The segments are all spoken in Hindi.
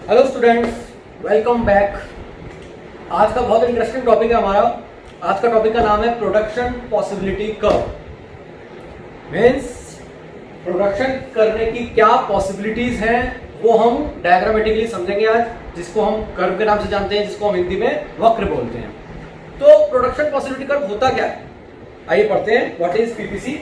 Hello students, welcome back. आज का बहुत इंटरेस्टिंग टॉपिक है हमारा। आज का टॉपिक का नाम है production possibility curve. Means production करने की क्या पॉसिबिलिटीज हैं वो हम डायग्रामेटिकली समझेंगे आज, जिसको हम कर्व के नाम से जानते हैं, जिसको हम हिंदी में वक्र बोलते हैं। तो प्रोडक्शन पॉसिबिलिटी कर्व होता क्या है, आइए पढ़ते हैं। What is PPC?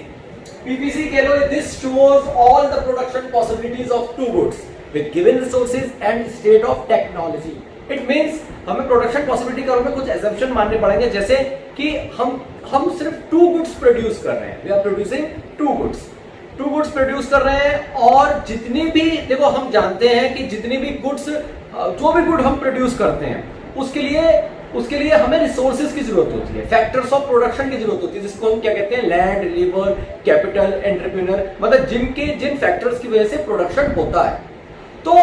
पीपीसी कह लो, this shows all the production possibilities of two goods with given resources and state of technology. It means हमें प्रोडक्शन पॉसिबिलिटी कर्व में कुछ assumption मानने पड़ेंगे, जैसे कि हम सिर्फ टू गुड्स प्रोड्यूस कर रहे हैं। We are producing two goods produce कर रहे हैं, और जितनी भी, देखो हम जानते हैं कि जितनी भी गुड्स, जो भी गुड हम प्रोड्यूस करते हैं उसके लिए हमें रिसोर्सेज की जरूरत होती है, फैक्टर्स ऑफ प्रोडक्शन की जरूरत होती है, जिसको हम क्या कहते हैं, लैंड, लेबर, कैपिटल, एंटरप्रेन्योर, मतलब जिन फैक्टर्स की वजह से प्रोडक्शन होता है। तो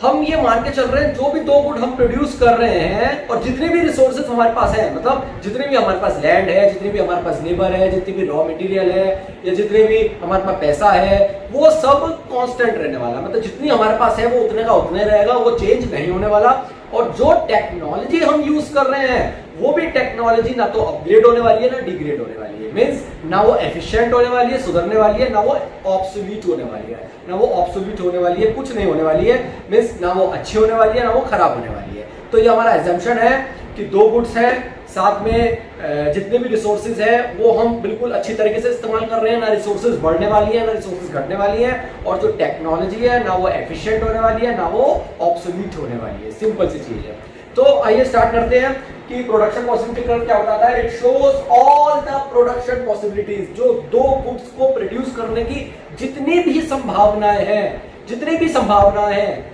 हम ये मान के चल रहे हैं जो भी दो गुड हम प्रोड्यूस कर रहे हैं और जितने भी रिसोर्सेज हमारे पास है, मतलब जितने भी हमारे पास लैंड है, जितने भी हमारे पास लेबर है, जितनी भी रॉ मटेरियल है, या जितने भी हमारे पास पैसा है, वो सब कांस्टेंट रहने वाला। मतलब जितनी हमारे पास है वो उतने का उतने रहेगा, वो चेंज नहीं होने वाला। और जो टेक्नोलॉजी हम यूज कर रहे हैं वो भी टेक्नोलॉजी ना तो अपग्रेड होने वाली है ना डिग्रेड होने वाली है। मींस ना वो एफिशिएंट होने वाली है, सुधरने वाली है, ना वो ऑब्सोल्यूट होने वाली है, कुछ नहीं होने वाली है। मींस ना वो अच्छी होने वाली है ना वो खराब होने वाली है। तो ये हमारा एजम्पशन है कि दो गुड्स हैं, साथ में जितने भी रिसोर्सेज है वो हम बिल्कुल अच्छी तरीके से इस्तेमाल कर रहे हैं, ना रिसोर्सेज बढ़ने वाली है ना रिसोर्सेज घटने वाली है, और जो टेक्नोलॉजी है ना वो एफिशिएंट होने वाली है ना वो ऑब्सोल्यूट होने वाली है। सिंपल सी चीज है। तो आइए स्टार्ट करते हैं कि प्रोडक्शन पॉसिबिलिटी कर्व क्या बताता है। It shows all the production possibilities, जो दो गुड्स को प्रोड्यूस करने की जितनी भी संभावनाएं हैं,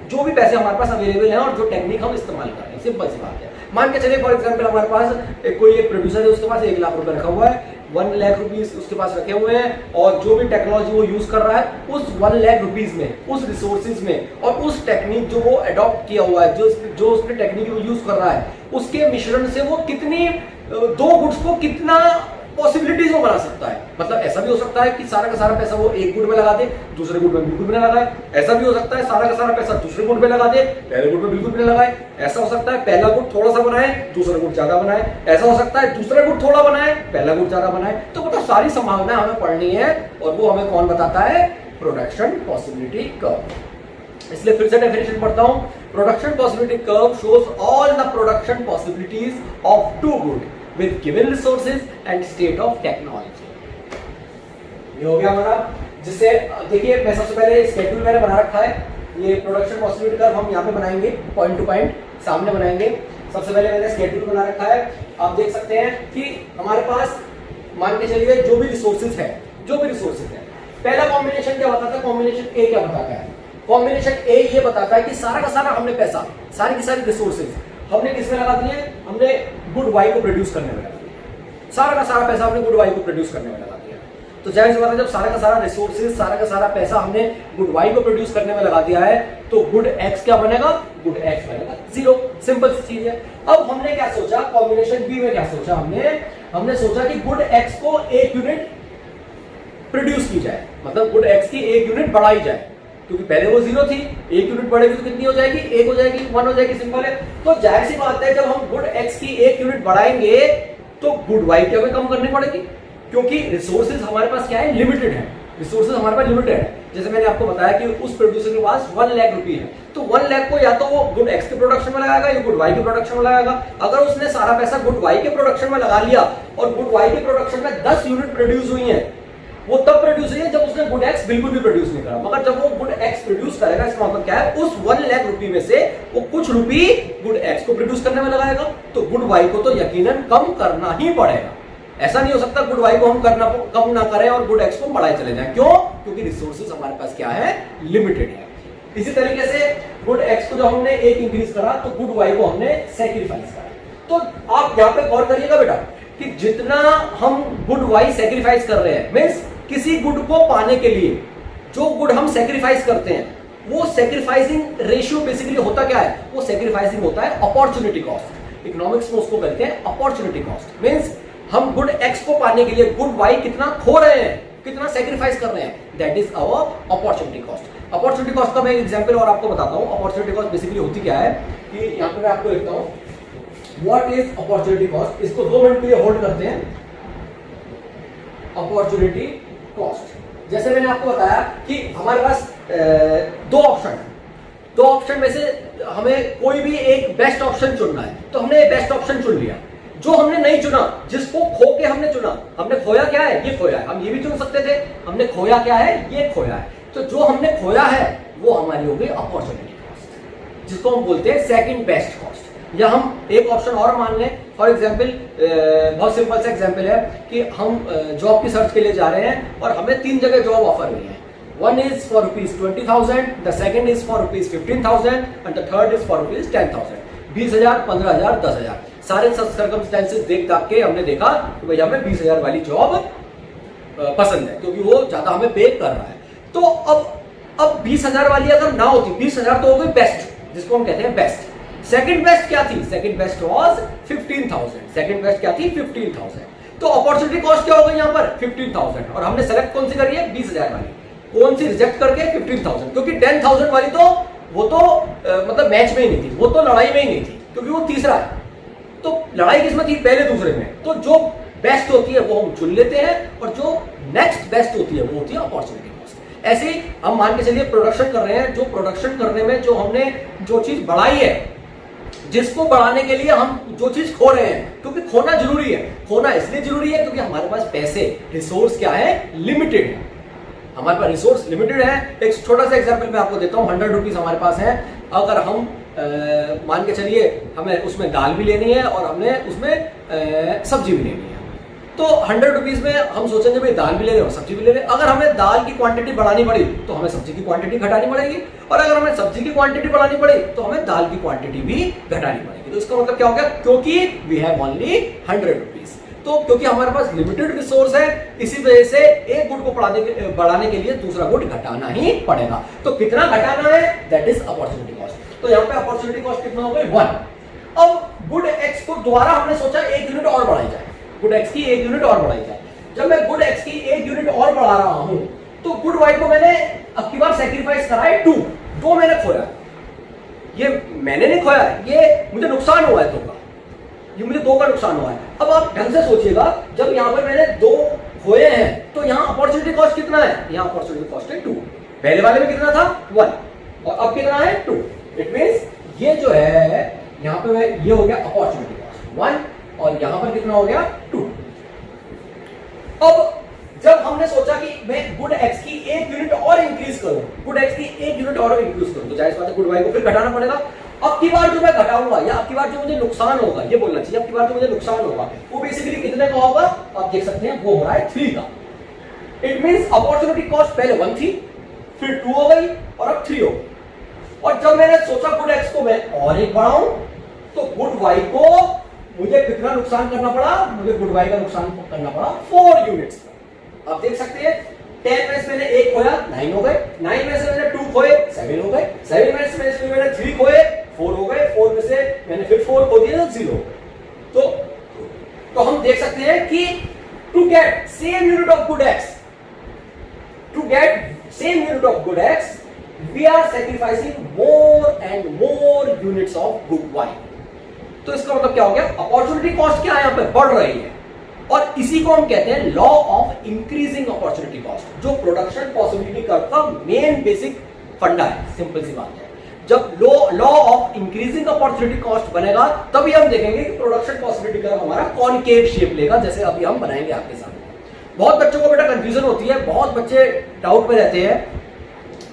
जो भी पैसे हमारे पास अवेलेबल हैं और जो टेक्निक हम इस्तेमाल कर रहे हैं। सिंपल सी बात है। मान के चलिए फॉर एग्जांपल हमारे पास कोई एक प्रोड्यूसर है, उसके पास 1 लाख रुपए रखा हुआ है, 1 लाख रुपीज उसके पास रखे हुए हैं, और जो भी टेक्नोलॉजी वो यूज कर रहा है उस 1 लाख रुपीज में, उस रिसोर्सेज में और उस टेक्निक जो वो अडॉप्ट किया हुआ है, जो उसने टेक्निक वो यूज कर रहा है, उसके मिश्रण से वो कितनी दो गुड्स को कितना पॉसिबिलिटीज में बना सकता है। मतलब ऐसा भी हो सकता है कि सारा का सारा पैसा वो एक गुड में लगा दे, दूसरे गुड में बिल्कुल भी ना लगाए। ऐसा भी हो सकता है सारा का सारा पैसा दूसरे गुड में लगा दे, पहले गुड में बिल्कुल भी ना लगाए। ऐसा हो सकता है पहला गुड थोड़ा सा बनाए, दूसरा गुड ज्यादा बनाए। ऐसा हो सकता है दूसरा गुड थोड़ा बनाए, पहला गुड ज्यादा बनाए। तो मतलब सारी संभावनाएं हमें पढ़नी है, और वो हमें कौन बताता है? Production possibility curve. इसलिए फिर से डेफिनेशन पढ़ता हूं। Production possibility curve shows all the production possibilities of two good with given resources and state of technology। ये हो गया हमारा, जिससे देखिए मैं सबसे पहले स्केड्यूल मैंने बना रखा है। ये प्रोडक्शन पॉसिबिलिटी कर्व हम यहाँ पे बनाएंगे, पॉइंट टू पॉइंट सामने बनाएंगे। सबसे पहले मैंने स्केड्यूल बना रखा है। आप देख सकते हैं कि हमारे पास मान के चलिए जो भी रिसोर्सेज है, पहला कॉम्बिनेशन क्या बताता है? कॉम्बिनेशन ए क्या बताता है? कॉम्बिनेशन ए ये बताता है कि सारा का सारा हमने पैसा, सारी की सारी रिसोर्सेज हमने किसमें लगा दिए? हमने गुड वाई को प्रोड्यूस करने में लगा दिया। सारा का सारा पैसा हमने गुड वाई को प्रोड्यूस करने में लगा दिया। तो जाहिर सी बात है, जब सारा का सारा रिसोर्सेज, सारा का सारा पैसा हमने गुड वाई को प्रोड्यूस करने में लगा दिया है, तो गुड एक्स क्या बनेगा? गुड एक्स बनेगा 0। सिंपल सी चीज है। अब हमने क्या सोचा? कॉम्बिनेशन बी में क्या सोचा? हमने सोचा कि गुड एक्स को 1 यूनिट प्रोड्यूस की जाए, मतलब गुड एक्स की 1 यूनिट बढ़ाई जाए, क्योंकि पहले वो 0 थी, 1 यूनिट बढ़ेगी तो कितनी हो जाएगी? 1 हो जाएगी, 1 हो जाएगी। सिंपल है। तो जाहिर सी बात है, जब हम गुड एक्स की 1 यूनिट बढ़ाएंगे तो गुड वाई की हमें कम करनी पड़ेगी, क्योंकि रिसोर्सेज हमारे पास क्या है? लिमिटेड है। रिसोर्सेज हमारे पास लिमिटेड है। जैसे मैंने आपको बताया कि उस प्रोड्यूसर के पास 1 लाख रुपए है, तो 1 लाख को या तो वो गुड एक्स के प्रोडक्शन में लगाएगा या गुड वाई के प्रोडक्शन में लगाएगा। अगर उसने सारा पैसा गुड वाई के प्रोडक्शन में लगा लिया और गुड वाई के प्रोडक्शन में 10 यूनिट प्रोड्यूस हुई है, वो तब प्रोड्यूस हुई है जब उसने गुड एक्स बिल्कुल भी प्रोड्यूस नहीं करा। मगर जब वो गुड एक्स प्रोड्यूस करेगा, इसका मतलब क्या है? उस 1 लाख रुपए में से वो कुछ रुपए गुड एक्स को प्रोड्यूस करने में लगाएगा, तो गुड वाई को तो यकीनन कम करना ही पड़ेगा। ऐसा नहीं हो सकता गुड वाई को हम कम ना करें और गुड एक्स को बढ़ाए चले जाएं। क्यों? क्योंकि रिसोर्सेज हमारे पास क्या है? लिमिटेड है। इसी तरीके से गुड एक्स को जब हमने 1 इंक्रीज करा तो गुड वाई को हमने सैक्रिफाइस करा। तो आप यहाँ पे गौर करिएगा बेटा कि जितना हम गुड वाई सैक्रिफाइस कर रहे हैं, मीन्स किसी गुड को पाने के लिए जो गुड हम सैक्रिफाइस करते हैं, वो सैक्रिफाइसिंग रेशियो बेसिकली होता क्या है? वो सैक्रिफाइसिंग होता है अपॉर्चुनिटी कॉस्ट। इकोनॉमिक्स में उसको कहते हैं अपॉर्चुनिटी कॉस्ट। मींस हम गुड एक्स को पाने के लिए गुड वाई कितना खो रहे हैं, कितना सैक्रिफाइस कर रहे हैं, that is our opportunity cost. Opportunity cost का मैं एग्जांपल और आपको बताता हूं। अपॉर्चुनिटी कॉस्ट बेसिकली होती क्या है कि यहां पे मैं आपको लिखता हूं व्हाट इज अपॉर्चुनिटी कॉस्ट। इसको 2 मिनट के लिए होल्ड करते हैं। अपॉर्चुनिटी कॉस्ट, जैसे मैंने आपको बताया कि हमारे पास 2 ऑप्शन है। 2 ऑप्शन में से हमें कोई भी एक बेस्ट ऑप्शन चुनना है, तो हमने बेस्ट ऑप्शन चुन लिया। जो हमने नहीं चुना, जिसको खो के हमने चुना, हमने खोया क्या है, ये खोया है। हम ये भी चुन सकते थे, हमने खोया क्या है, ये खोया है। तो जो हमने खोया है वो हमारी हो गई अपॉर्चुनिटी कॉस्ट, जिसको हम बोलते हैं सेकंड बेस्ट कॉस्ट। या हम एक ऑप्शन और मान लें, फॉर एग्जांपल बहुत सिंपल सा एग्जांपल है कि हम जॉब की सर्च के लिए जा रहे हैं और हमें 3 जगह जॉब ऑफर हुई है। One is for ₹20,000, the second is for ₹15,000 and the third is for ₹10,000। 20,000, 15,000, 10,000 सारे सर्कमस्टेंसेस देख दाख के हमने देखा कि भाई हमें 20,000 वाली जॉब पसंद है, क्योंकि वो ज्यादा हमें पे कर रहा है। तो अब 20,000 वाली अगर ना होती, 20,000 तो हो गई बेस्ट, जिसको हम कहते हैं बेस्ट। सेकंड बेस्ट क्या थी? Second best was 15,000। Second best क्या थी? 15,000। तो अपॉर्चुनिटी कॉस्ट क्या हो गई यहाँ पर? 15,000। और हमने सेलेक्ट कौन सी करी है? 20,000 वाली। कौन सी रिजेक्ट करके? 15,000, क्योंकि 10,000 वाली तो वो तो मतलब मैच में ही नहीं थी, वो तो लड़ाई में ही नहीं थी, क्योंकि वो तीसरा है। तो लड़ाई किसमें थी? पहले दूसरे में। तो जो बेस्ट होती है वो हम चुन लेते हैं, और जो नेक्स्ट बेस्ट होती है वो होती है अपॉर्चुनिटी कॉस्ट। ऐसे ही हम मान के चलिए प्रोडक्शन कर रहे हैं। जो प्रोडक्शन करने में जो हमने जो चीज बढ़ाई है, जिसको बढ़ाने के लिए हम जो चीज खो रहे हैं, क्योंकि खोना जरूरी है। खोना इसलिए जरूरी है क्योंकि हमारे पास पैसे, रिसोर्स क्या है? लिमिटेड है। हमारे पास रिसोर्स लिमिटेड है। एक छोटा सा एग्जांपल मैं आपको देता हूँ। 100 रुपीज हमारे पास है। अगर हम मान के चलिए हमें उसमें दाल भी लेनी है और हमने उसमें सब्जी भी लेनी है, तो 100 रुपीज में हम सोचेंगे भाई दाल भी ले रहे और सब्जी भी ले रहे। अगर हमें दाल की क्वांटिटी बढ़ानी पड़ी तो हमें सब्जी की क्वांटिटी घटानी पड़ेगी, और अगर हमें सब्जी की क्वांटिटी बढ़ानी पड़ी तो हमें दाल की क्वांटिटी भी घटानी पड़ेगी। तो इसका मतलब क्या हो गया? क्योंकि वी हैव ओनली 100 रुपीज, तो क्योंकि हमारे पास लिमिटेड रिसोर्स है, इसी वजह से एक गुड को बढ़ाने के लिए दूसरा गुड घटाना ही पड़ेगा। तो कितना घटाना है? That is opportunity cost. तो यहाँ पे अपॉर्चुनिटी कॉस्ट कितना हो गई? 1। अब गुड एक्स को द्वारा हमने सोचा 1 यूनिट और बढ़ाई जाए, गुड एक्स की 1 यूनिट और बढ़ाई जाए। जब मैं गुड एक्स की 1 यूनिट और बढ़ा रहा हूं, तो गुड वाई को मैंने अब की बार सेक्रीफाइस करा है 2 मैंने खोया। ये मैंने नहीं खोया, ये मुझे नुकसान हुआ है 2 का, ये मुझे 2 का नुकसान हुआ है। अब आप ढंग से सोचिएगा, जब यहाँ पर मैंने 2 खोए हैं तो यहाँ अपॉर्चुनिटी कॉस्ट कितना है? यहाँ अपॉर्चुनिटी कॉस्ट है 2। पहले वाले में कितना था? 1, और अब कितना है? 2। इट मींस ये जो है यहाँ पे ये हो गया अपॉर्चुनिटी कॉस्ट 1, और यहाँ पर कितना हो गया? 2। अब जब हमने सोचा कि मैं गुड एक्स की 1 यूनिट और इंक्रीज करूं, गुड एक्स की 1 यूनिट और इंक्रीज करूं, तो जाहिर बात है गुड वाई को फिर घटाना पड़ेगा। अब की बार जो मैं घटाऊंगा, या अब की बार जो मुझे नुकसान होगा, ये बोलना चाहिए, अब की बार जो मुझे नुकसान होगा वो बेसिकली कितने का होगा? आप देख सकते हैं वो हो रहा है 3 का। इट मींस अपॉर्चुनिटी कॉस्ट पहले 1 थी, फिर 2 हो गई, और अब 3 हो गई। और जब मैंने सोचा गुड एक्स को मैं और एक बढ़ाऊं, तो गुड वाई को मुझे कितना नुकसान करना पड़ा? मुझे गुड वाई का नुकसान करना पड़ा 4 यूनिट्स का। आप देख सकते हैं 10 में से मैंने 1 खोया, 9 हो गए। 9 में से मैंने 2 खोए, 7 हो गए। 7 में से मैंने 3 खोए, 4 हो गए। 4 में से मैंने फिर 4 खो दिए, 0। तो हम देख सकते हैं कि to get same unit of good X, to get same unit of good X, we are sacrificing more and more units of good y। तो इसका मतलब क्या हो गया? अपॉर्चुनिटी कॉस्ट क्या है? यहाँ पे बढ़ रही है, और इसी को हम कहते हैं law of increasing opportunity cost, जो प्रोडक्शन पॉसिबिलिटी कर्व का मेन बेसिक फंडा है। सिंपल सी बात है, जब law of increasing opportunity cost बनेगा तभी हम देखेंगे कि प्रोडक्शन पॉसिबिलिटी कर्व हमारा कॉनकेव शेप लेगा, जैसे अभी हम बनाएंगे आपके सामने। बहुत बच्चों को बेटा कंफ्यूजन होती है, बहुत बच्चे डाउट में रहते हैं।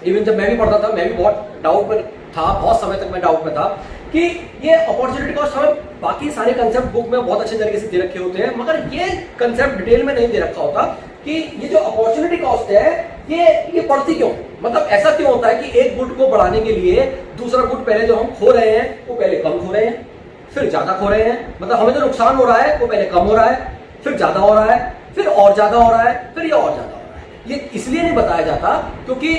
इवन जब मैं भी पढ़ता था, मैं भी बहुत डाउट में था, बहुत समय तक मैं डाउट में था कि ये अपॉर्चुनिटी कॉस्ट हमें बाकी सारे कंसेप्ट बुक में बहुत अच्छे तरीके से दे रखे होते हैं, मगर ये कंसेप्ट डिटेल में नहीं दे रखा होता कि ये जो अपॉर्चुनिटी कॉस्ट है ये बढ़ती क्यों, मतलब ऐसा क्यों होता है कि एक गुड को बढ़ाने के लिए दूसरा गुड पहले जो हम खो रहे हैं वो पहले कम खो रहे हैं, फिर ज्यादा खो रहे हैं। मतलब हमें जो नुकसान हो रहा है वो पहले कम हो रहा है, फिर ज्यादा हो रहा है, फिर और ज्यादा हो रहा है, फिर ये और ज्यादा हो रहा है। ये इसलिए नहीं बताया जाता क्योंकि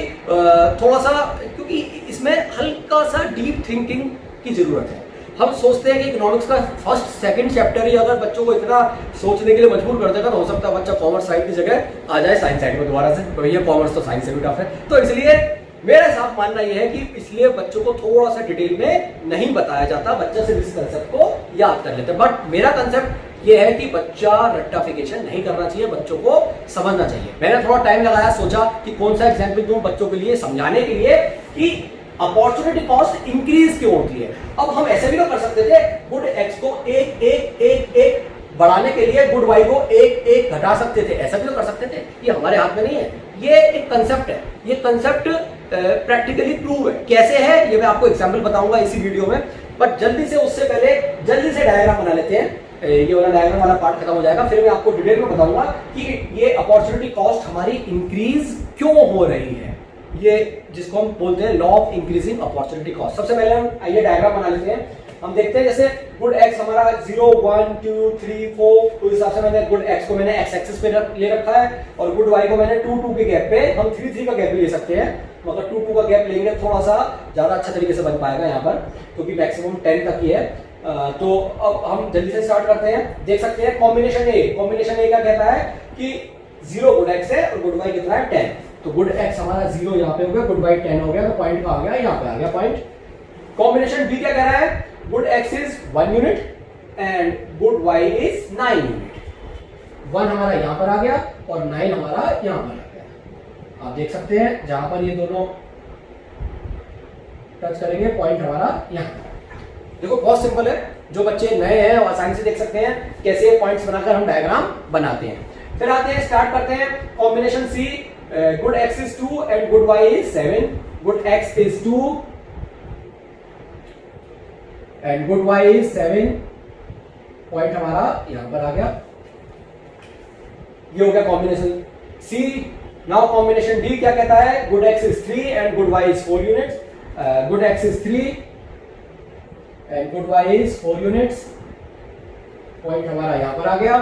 थोड़ा सा, क्योंकि इसमें हल्का सा डीप थिंकिंग की जरूरत है। हम सोचते हैं कि इकोनॉमिक्स का फर्स्ट सेकंड चैप्टर ही अगर बच्चों को इतना सोचने के लिए मजबूर कर देगा तो हो सकता है बच्चा कॉमर्स साइड की जगह आ जाए साइंस साइड में दोबारा से, भैया कॉमर्स तो साइंस से भी टफ है। तो इसलिए मेरा साफ मानना यह है कि इसलिए बच्चों को थोड़ा सा डिटेल में नहीं बताया जाता, बच्चा सिर्फ इस कंसेप्ट को याद कर लेते हैं। बट मेरा कंसेप्ट यह है कि बच्चा रट्टाफिकेशन नहीं करना चाहिए, बच्चों को समझना चाहिए। मैंने थोड़ा टाइम लगाया, सोचा कि कौन सा एग्जाम्पल दूं बच्चों के लिए समझाने के लिए कि अपॉर्चुनिटी कॉस्ट इंक्रीज क्यों होती है। अब हम ऐसे भी तो कर सकते थे, गुड एक्स को एक एक एक एक बढ़ाने के लिए गुड वाई को एक एक घटा सकते थे, ऐसा भी तो कर सकते थे। ये हमारे हाथ में नहीं है, ये एक कंसेप्ट है, ये कंसेप्ट प्रैक्टिकली प्रूव है। कैसे है ये मैं आपको एग्जांपल बताऊंगा इसी वीडियो में, बट जल्दी से उससे पहले जल्दी से डायग्राम बना लेते हैं। ये वाला डायग्राम वाला पार्ट खत्म हो जाएगा, फिर मैं आपको डिटेल में बताऊंगा कि ये अपॉर्चुनिटी कॉस्ट हमारी इंक्रीज क्यों हो रही है, ये जिसको हम बोलते हैं law of increasing opportunity cost. सबसे पहले हम आइए डायग्राम बना लेते हैं। हम देखते हैं जैसे गुड एक्स हमारा 0 1 2 3 4, उस हिसाब से मैंने गुड एक्स को मैंने एक्स एक्सिस पे ले रखा है और गुड वाई को मैंने 2 2 के गैप पे, हम 3 3 का गैप भी ले सकते हैं, मगर 2 2 का गैप लेंगे थोड़ा सा ज्यादा अच्छा तरीके से बन पाएगा यहाँ पर, क्योंकि मैक्सिमम 10 तक ही है। तो अब हम जल्दी से स्टार्ट करते हैं। देख सकते हैं कॉम्बिनेशन ए क्या कहता है कि 0 गुड एक्स है और गुड वाई कितना है 10। तो गुड एक्स हमारा 0 यहाँ पे हो गया, गुड वाई 10 हो गया, तो पॉइंट का आ गया, यहाँ पे आ गया पॉइंट। कॉम्बिनेशन बी क्या कह रहा है, good X is 1 unit and good Y is 9 unit. 1 हमारा यहां पर आ गया और 9 हमारा यहां पर आ गया। आप देख सकते हैं जहां पर ये दोनों टच करेंगे पॉइंट हमारा यहां पर। देखो बहुत सिंपल है, जो बच्चे नए हैं वो आसानी से देख सकते हैं कैसे पॉइंट्स बनाकर हम डायग्राम बनाते हैं। फिर आते हैं, स्टार्ट करते हैं combination C. Good X is 2 and good Y is 7। Good X is 2 and good Y is 7, point हमारा यहां पर आ गया। ये हो गया combination C. Now combination D क्या कहता है, good X is 3 and good Y is 4 units. Good X is 3 and good Y is 4 units, point हमारा यहां पर आ गया।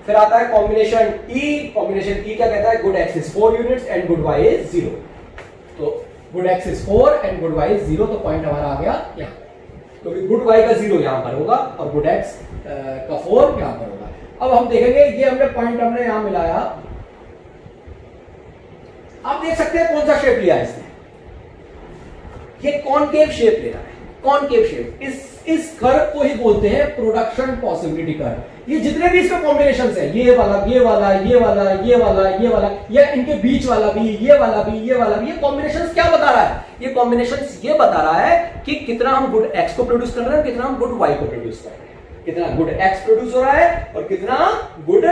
फिर आता है कॉम्बिनेशन ई। कॉम्बिनेशन ई क्या कहता है, good X is 4 units and good Y is 0। तो good X is 4 and good Y is 0, तो पॉइंट हमारा आ गया यहां, क्योंकि गुड वाई का 0 यहां पर होगा और गुड एक्स का 4 यहां पर होगा। अब हम देखेंगे, ये हमने पॉइंट हमने यहां मिलाया, आप देख सकते हैं कौन सा शेप लिया है इसने, ये कॉनकेव शेप ले रहा है। कॉनकेव शेप, इस कर्व को ही बोलते हैं प्रोडक्शन पॉसिबिलिटी कर्व। ये जितने भी इसके कॉम्बिनेशंस है, ये वाला ये वाला ये वाला ये वाला ये वाला, या इनके बीच वाला भी, ये वाला भी ये वाला भी, ये कॉम्बिनेशंस क्या बता रहा है, ये कॉम्बिनेशंस ये बता रहा है कि कितना हम गुड एक्स को प्रोड्यूस कर रहे हैं, कितना हम गुड वाई को प्रोड्यूस कर रहे हैं, कितना गुड एक्स प्रोड्यूस हो रहा है और कितना गुड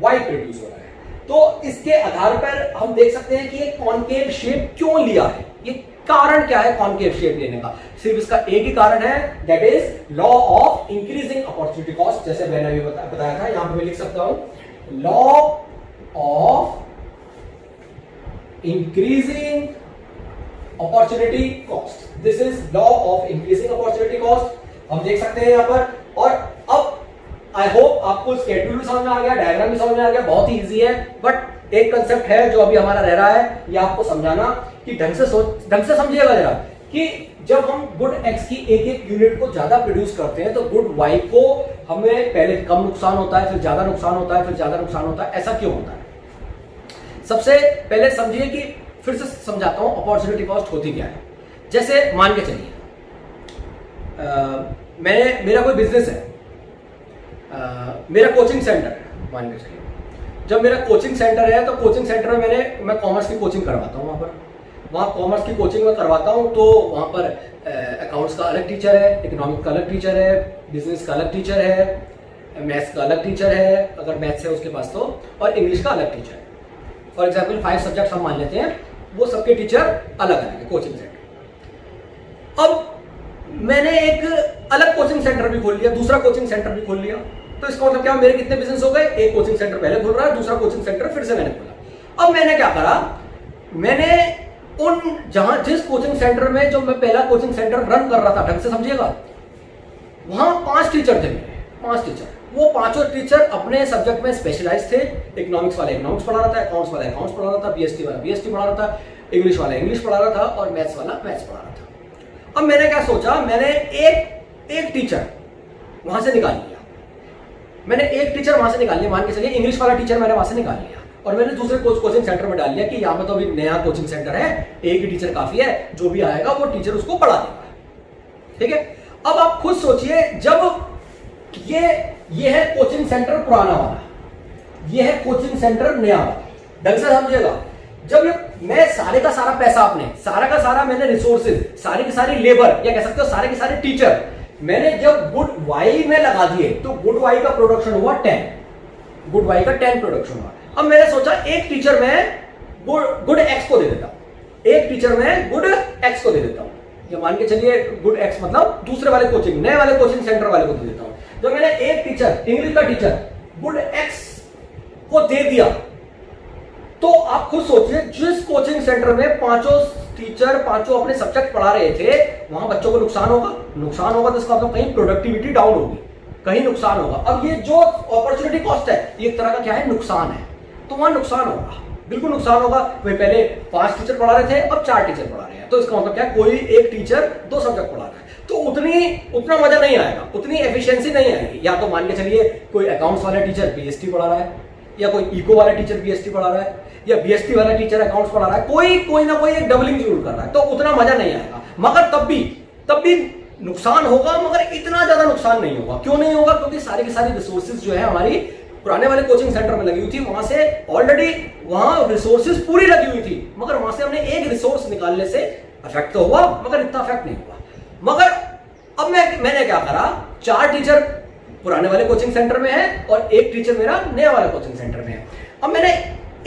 वाई प्रोड्यूस हो रहा है। तो इसके आधार पर हम देख सकते हैं कि ये कॉनकेव शेप क्यों लिया है, ये कारण क्या है कॉनकेव शेप लेने का। सिर्फ इसका एक ही कारण है, that is law of increasing opportunity cost. जैसे मैंने अभी बताया था, यहां पर मैं लिख सकता हूं law of increasing opportunity cost. This is law of increasing opportunity cost, हम देख सकते हैं यहां पर। और अब आई होप आपको स्केड्यूल भी समझ में आ गया, डायग्राम भी समझ में आ गया, बहुत ही इजी है। बट एक कंसेप्ट है जो अभी हमारा रह रहा है, ये आपको समझाना कि ढंग से समझिएगा जरा, कि जब हम गुड एक्स की एक एक यूनिट को ज्यादा प्रोड्यूस करते हैं तो गुड वाई को हमें पहले कम नुकसान होता है, फिर ज्यादा नुकसान होता है, फिर ज्यादा नुकसान होता है। ऐसा क्यों होता है? सबसे पहले समझिए कि, फिर से समझाता हूं अपॉर्चुनिटी कॉस्ट होती क्या है। जैसे मान के चलिए मेरा कोई बिजनेस है, मेरा कोचिंग सेंटर है, मान के चलिए। जब मेरा कोचिंग सेंटर है तो कोचिंग सेंटर में मैं कॉमर्स की कोचिंग करवाता हूँ। वहाँ कॉमर्स की कोचिंग में करवाता हूँ, तो वहाँ पर अकाउंट्स का अलग टीचर है, इकोनॉमिक्स का अलग टीचर है, बिजनेस का अलग टीचर है, मैथ्स का अलग टीचर है अगर मैथ्स है उसके पास तो, और इंग्लिश का अलग टीचर है। फॉर एग्जाम्पल 5 सब्जेक्ट हम मान लेते हैं, वो सबके टीचर अलग अलग है कोचिंग सेंटर। अब मैंने एक अलग कोचिंग सेंटर भी खोल लिया, दूसरा कोचिंग सेंटर भी खोल लिया, तो इसका मतलब क्या, मेरे कितने बिजनेस हो गए, एक कोचिंग सेंटर पहले खोल रहा है, दूसरा कोचिंग सेंटर फिर से मैंने खोला। अब मैंने क्या करा, मैंने जिस कोचिंग सेंटर में जो मैं पहला कोचिंग सेंटर रन कर रहा था, ढंग से समझिएगा, वहां 5 टीचर थे मेरे, 5 टीचर। वो पांचों टीचर अपने सब्जेक्ट में स्पेशलाइज थे। इकोनॉमिक्स वाला इकोनॉमिक्स पढ़ा रहा था, अकाउंट्स वाला अकाउंट्स पढ़ा रहा था, बीएसटी वाला बीएसटी पढ़ा रहा था, इंग्लिश वाला इंग्लिश पढ़ा रहा था और मैथ्स वाला मैथ्स पढ़ा रहा था। अब मैंने क्या सोचा, मैंने एक टीचर वहां से निकाल लिया, मान के चलिए इंग्लिश वाला टीचर मैंने वहां से निकाल लिया। और मैंने दूसरे कोचिंग सेंटर में डाल लिया कि यहाँ पे तो अभी नया कोचिंग सेंटर है, एक ही टीचर काफी है, जो भी आएगा वो टीचर उसको पढ़ा देगा। ठीक है, अब आप खुद सोचिए, जब ये है कोचिंग सेंटर पुराना वाला, ये है कोचिंग सेंटर नया वाला, ढंग से समझिएगा। जब ये मैं सारे का सारा पैसा, आपने सारा का सारा मैंने रिसोर्सेज, सारी की सारी लेबर, या कह सकते हो सारे के सारे टीचर मैंने जब गुड वाई में लगा दिए, तो गुड वाई का प्रोडक्शन हुआ 10, गुड वाई का 10 प्रोडक्शन हुआ। अब मैंने सोचा एक टीचर में गुड एक्स को दे देता हूं, एक टीचर में गुड एक्स को दे देता हूं, या मान के चलिए गुड एक्स मतलब दूसरे वाले कोचिंग, नए वाले कोचिंग सेंटर वाले को दे देता हूं। जब मैंने एक टीचर, इंग्लिश का टीचर गुड एक्स को दे दिया, तो आप खुद सोचिए, जिस कोचिंग सेंटर में पांचों टीचर पांचों अपने सब्जेक्ट पढ़ा रहे थे, वहां बच्चों को नुकसान होगा। नुकसान होगा तो इसका मतलब कहीं प्रोडक्टिविटी डाउन होगी, कहीं नुकसान होगा। अब ये जो अपॉर्चुनिटी कॉस्ट है, ये एक तरह का क्या है, नुकसान है, तो वहां नुकसान होगा, बिल्कुल नुकसान होगा। वही पहले 5 टीचर पढ़ा रहे थे, अब 4 टीचर पढ़ा रहे हैं, तो इसका मतलब क्या है, कोई एक टीचर 2 सब्जेक्ट पढ़ा रहा है, तो उतना मजा नहीं आएगा, उतनी एफिशिएंसी नहीं आएगी। या तो मान के चलिए कोई अकाउंट्स वाला टीचर बीएसटी पढ़ा रहा है, या कोई इको वाला टीचर बीएसटी पढ़ा रहा है, या बीएसटी वाला टीचर अकाउंट्स पढ़ा रहा है, कोई ना कोई एक डबलिंग जरूर कर रहा है, तो उतना मजा नहीं आएगा। मगर तब भी नुकसान होगा, मगर इतना ज्यादा नुकसान नहीं होगा। क्यों नहीं होगा? क्योंकि सारी की सारी रिसोर्सेज जो है हमारी पुराने वाले कोचिंग सेंटर में लगी हुई थी, वहां से ऑलरेडी वहां रिसोर्सेज पूरी लगी हुई थी, मगर वहां से हमने एक रिसोर्स निकालने से अफेक्ट तो हुआ, मगर इतना अफेक्ट नहीं हुआ। मगर अब मैंने क्या करा, 4 टीचर पुराने वाले कोचिंग सेंटर में है और एक टीचर मेरा नया वाले कोचिंग सेंटर में है। अब मैंने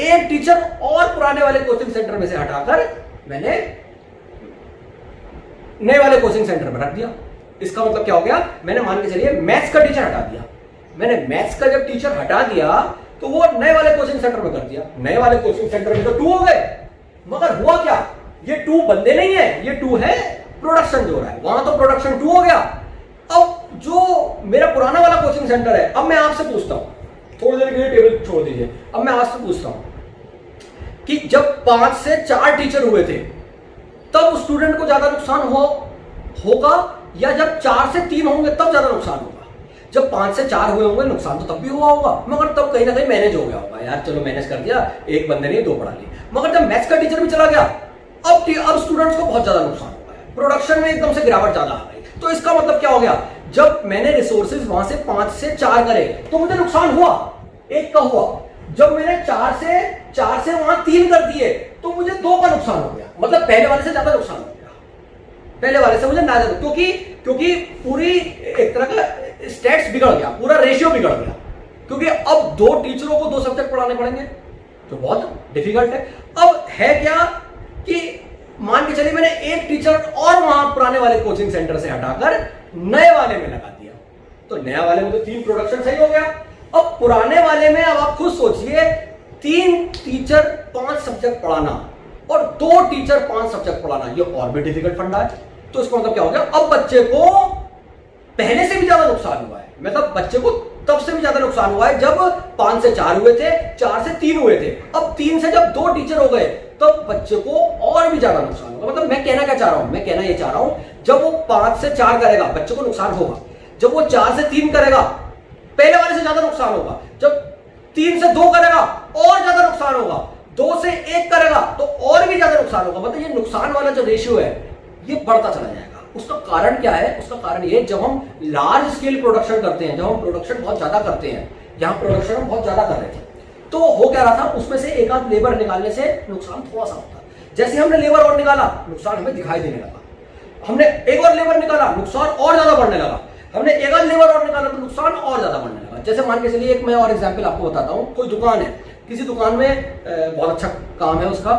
एक टीचर और पुराने वाले कोचिंग सेंटर में से हटाकर मैंने नए वाले कोचिंग सेंटर में रख दिया। इसका मतलब क्या हो गया, मैंने मान के चलिए मैथ्स का टीचर हटा दिया। मैंने मैथ्स का जब टीचर हटा दिया तो वो नए वाले कोचिंग सेंटर में कर दिया। नए वाले कोचिंग सेंटर में तो 2 हो गए, मगर हुआ क्या, ये 2 बंदे नहीं है, ये 2 है प्रोडक्शन जो हो रहा है, वहां तो प्रोडक्शन 2 हो गया। अब जो मेरा पुराना वाला कोचिंग सेंटर है, अब मैं आपसे पूछता हूं, थोड़ी देर के लिए टेबल छोड़ दीजिए, अब मैं आपसे पूछता हूं कि जब 5 से 4 टीचर हुए थे तब स्टूडेंट को ज्यादा नुकसान होगा, या जब 4 से 3 होंगे तब ज्यादा नुकसान होगा? जब 5 से 4 हुए होंगे नुकसान तो तब भी हुआ होगा, मगर तब कहीं ना कहीं मैनेज हो गया होगा, यार चलो मैनेज कर दिया, एक बंदे ने 2 पढ़ा ली। मगर जब मैथ्स का टीचर भी चला गया, अब स्टूडेंट्स को बहुत ज्यादा नुकसान होगा, प्रोडक्शन में एकदम से गिरावट ज्यादा आ गई। तो इसका मतलब क्या हो गया, जब मैंने रिसोर्सेज वहां से 5 से 4 करे तो मुझे नुकसान हुआ, एक का हुआ। जब मैंने 4 से वहां 3 कर दिए तो मुझे 2 का नुकसान हो गया, मतलब पहले वाले से ज्यादा नुकसान हो गया, पहले वाले से मुझे ज्यादा, क्योंकि पूरी एक तरह का स्टेट्स बिगड़ गया, पूरा रेशियो बिगड़ गया, क्योंकि अब 2 टीचरों को 2 सब्जेक्ट पढ़ाने पड़ेंगे, तो बहुत डिफिकल्ट है। अब है क्या कि मान के चलिए मैंने एक टीचर और वहां पुराने वाले कोचिंग सेंटर से हटाकर नए वाले में लगा दिया, तो नया वाले में तो 3 प्रोडक्शन सही हो गया। अब पुराने वाले में अब आप खुद सोचिए, 3 टीचर 5 सब्जेक्ट पढ़ाना और 2 टीचर 5 सब्जेक्ट पढ़ाना, ये और भी डिफिकल्ट फंडा है। तो इसका मतलब क्या हो गया, अब बच्चे को पहले से भी ज्यादा नुकसान हुआ है, मतलब बच्चे को तब से भी ज्यादा नुकसान हुआ है जब 5 से 4 हुए थे, 4 से 3 हुए थे। अब 3 से जब 2 टीचर हो गए तब बच्चे को और भी ज्यादा नुकसान होगा। मतलब मैं कहना क्या चाह रहा हूं, मैं कहना ये चाह रहा हूं, जब वो 5 से 4 करेगा बच्चे को नुकसान होगा, जब वो 4 से 3 करेगा पहले वाले से ज्यादा नुकसान होगा, जब 3 से 2 करेगा और ज्यादा नुकसान होगा, 2 से 1 करेगा तो और भी ज्यादा नुकसान होगा। मतलब ये नुकसान वाला जो रेशियो है ये बढ़ता चला जाएगा। उसका कारण क्या है, उसका कारण ये, जब हम लार्ज स्केल प्रोडक्शन करते हैं, जब हम प्रोडक्शन बहुत ज्यादा करते हैं, जहां प्रोडक्शन हम बहुत ज्यादा कर रहे थे, तो हो क्या रहा था, उसमें से एक आध लेबर निकालने से नुकसान थोड़ा सा होता है। जैसे हमने लेबर और निकाला, नुकसान हमें दिखाई देने लगा, हमने एक और लेबर निकाला, नुकसान और ज्यादा बढ़ने लगा, हमने एक आध लेबर और निकाला तो नुकसान और ज्यादा बढ़ने लगा। जैसे मान के चलिए, एक मैं और एग्जाम्पल आपको बताता हूँ, कोई दुकान है, किसी दुकान में बहुत अच्छा काम है उसका,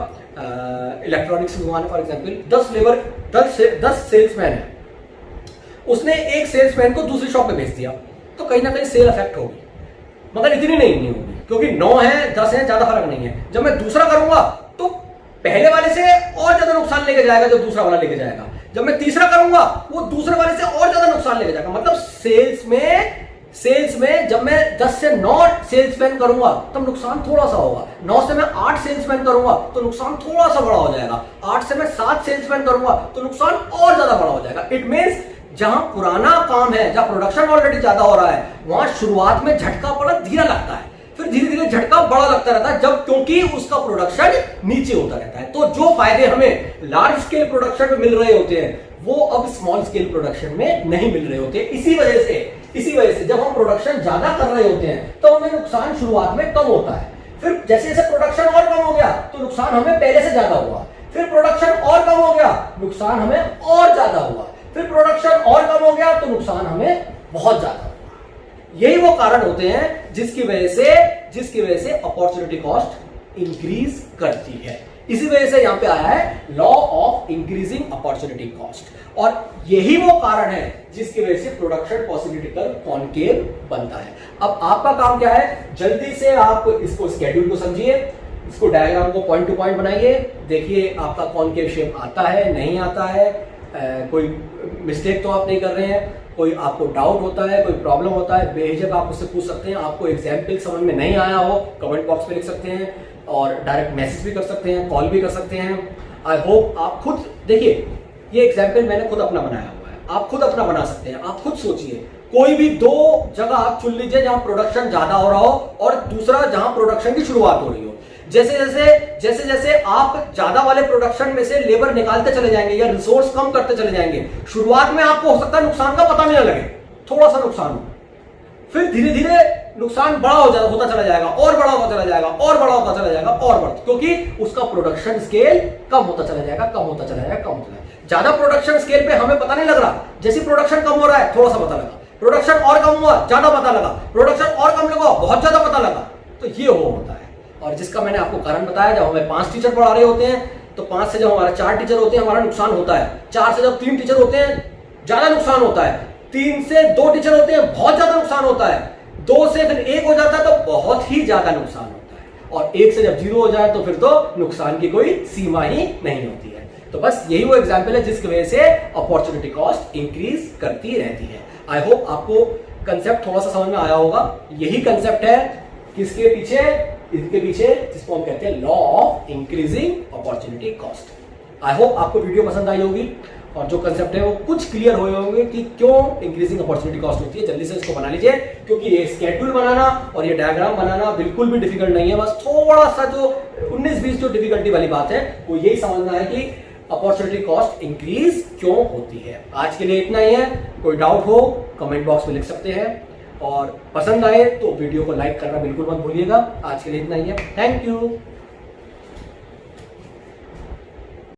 इलेक्ट्रॉनिक्स की दुकान है फॉर एग्जाम्पल, 10 सेल्समैन है, उसने एक सेल्समैन को दूसरी शॉप पे भेज दिया, तो कहीं ना कहीं सेल अफेक्ट होगी, मगर इतनी नहीं होगी, क्योंकि 9 है 10 है, ज्यादा फर्क नहीं है। जब मैं दूसरा करूंगा तो पहले वाले से और ज्यादा नुकसान लेके जाएगा जो दूसरा वाला लेके जाएगा, जब मैं तीसरा करूंगा वो दूसरे वाले से और ज्यादा नुकसान लेके जाएगा। मतलब सेल्स में जब मैं 10 से 9 सेल्समैन करूंगा तब नुकसान थोड़ा सा होगा, 9 से मैं 8 सेल्समैन करूंगा तो नुकसान थोड़ा सा बड़ा हो जाएगा, 8 से मैं 7 सेल्समैन करूंगा तो नुकसान और ज्यादा बड़ा हो जाएगा। इट मींस जहां पुराना काम है, जहां प्रोडक्शन ऑलरेडी ज्यादा हो रहा है, वहां शुरुआत में झटका बड़ा धीरा लगता है, फिर धीरे धीरे झटका बड़ा लगता रहता है, जब क्योंकि उसका प्रोडक्शन नीचे होता रहता है। तो जो फायदे हमें लार्ज स्केल प्रोडक्शन में मिल रहे होते हैं वो अब स्मॉल स्केल प्रोडक्शन में नहीं मिल रहे होते। इसी वजह से जब हम प्रोडक्शन ज्यादा कर रहे होते हैं तो हमें नुकसान शुरुआत में कम होता है, फिर जैसे जैसे प्रोडक्शन और कम हो गया तो नुकसान हमें पहले से ज्यादा हुआ, फिर प्रोडक्शन और कम हो गया नुकसान हमें और ज्यादा हुआ, फिर प्रोडक्शन और कम हो गया तो नुकसान हमें बहुत ज्यादा हुआ। यही वो कारण होते हैं जिसकी वजह से अपॉर्चुनिटी कॉस्ट इंक्रीज करती है। इसी वजह से यहां पे आया है law of increasing opportunity cost, और यही वो कारण है जिसकी वजह से प्रोडक्शन पॉसिबिलिटी कर्व कॉनकेव बनता है। अब आपका काम क्या है, जल्दी से आप इसको स्केड्यूल को समझिए, इसको डायग्राम को पॉइंट टू पॉइंट बनाइए, देखिए आपका कॉनकेव शेप आता है नहीं आता है, कोई मिस्टेक तो आप नहीं कर रहे हैं, कोई आपको डाउट होता है, कोई प्रॉब्लम होता है, बेझिझक आप उससे पूछ सकते हैं। आपको एग्जाम्पल समझ में नहीं आया हो कमेंट बॉक्स में लिख सकते हैं, और डायरेक्ट मैसेज भी कर सकते हैं, कॉल भी कर सकते हैं। आई होप आप खुद देखिए, ये एग्जाम्पल मैंने खुद अपना बनाया हुआ है, आप खुद अपना बना सकते हैं। आप खुद सोचिए, कोई भी दो जगह आप चुन लीजिए जहां प्रोडक्शन ज्यादा हो रहा हो और दूसरा जहां प्रोडक्शन की शुरुआत हो रही हो। जैसे जैसे आप ज्यादा वाले प्रोडक्शन में से लेबर निकालते चले जाएंगे या रिसोर्स कम करते चले जाएंगे, शुरुआत में आपको हो सकता है नुकसान का पता नहीं लगे, थोड़ा सा नुकसान हो, फिर धीरे धीरे नुकसान बड़ा होता चला जाएगा, और बड़ा होता चला जाएगा, और बड़ा होता चला जाएगा, और बड़ा, क्योंकि उसका प्रोडक्शन स्केल कम होता चला जाएगा, कम होता चला जाएगा, कम होता चला जाएगा। ज्यादा प्रोडक्शन स्केल पे हमें पता नहीं लग रहा, जैसे प्रोडक्शन कम हो रहा है थोड़ा सा पता लगा, प्रोडक्शन और कम हुआ ज्यादा पता लगा, प्रोडक्शन और कम लगा बहुत ज्यादा पता लगा। तो ये वो होता है, और जिसका मैंने आपको कारण बताया, जब हमें 5 टीचर पढ़ा रहे होते हैं तो 5 से जब हमारा 4 टीचर होते हैं हमारा नुकसान होता है, 4 से जब 3 टीचर होते हैं ज्यादा नुकसान होता है, 3 से 2 टीचर होते हैं बहुत ज्यादा नुकसान होता है, 2 से फिर 1 हो जाता है तो बहुत ही ज्यादा नुकसान होता है, और 1 से जब 0 हो जाए तो फिर तो नुकसान की कोई सीमा ही नहीं होती है। तो बस यही वो एग्जाम्पल है जिसकी वजह से अपॉर्चुनिटी कॉस्ट इंक्रीज करती रहती है। आई होप आपको कंसेप्ट थोड़ा सा समझ में आया होगा। यही कंसेप्ट है किसके पीछे, इसके पीछे, जिसको हम कहते हैं law of increasing opportunity cost. I hope आपको वीडियो पसंद आई होगी और जो कंसेप्ट है वो कुछ क्लियर हुए होंगे कि क्यों इंक्रीजिंग अपॉर्चुनिटी कॉस्ट होती है। जल्दी से इसको बना लीजिए, क्योंकि ये स्केड्यूल बनाना और ये डायग्राम बनाना बिल्कुल भी डिफिकल्ट नहीं है। बस थोड़ा सा जो 19-20 जो डिफिकल्टी वाली बात है वो यही समझना है कि अपॉर्चुनिटी कॉस्ट इंक्रीज क्यों होती है। आज के लिए इतना ही है, कोई डाउट हो कमेंट बॉक्स में लिख सकते हैं, और पसंद आए तो वीडियो को लाइक करना बिल्कुल मत भूलिएगा। आज के लिए इतना ही है, थैंक यू।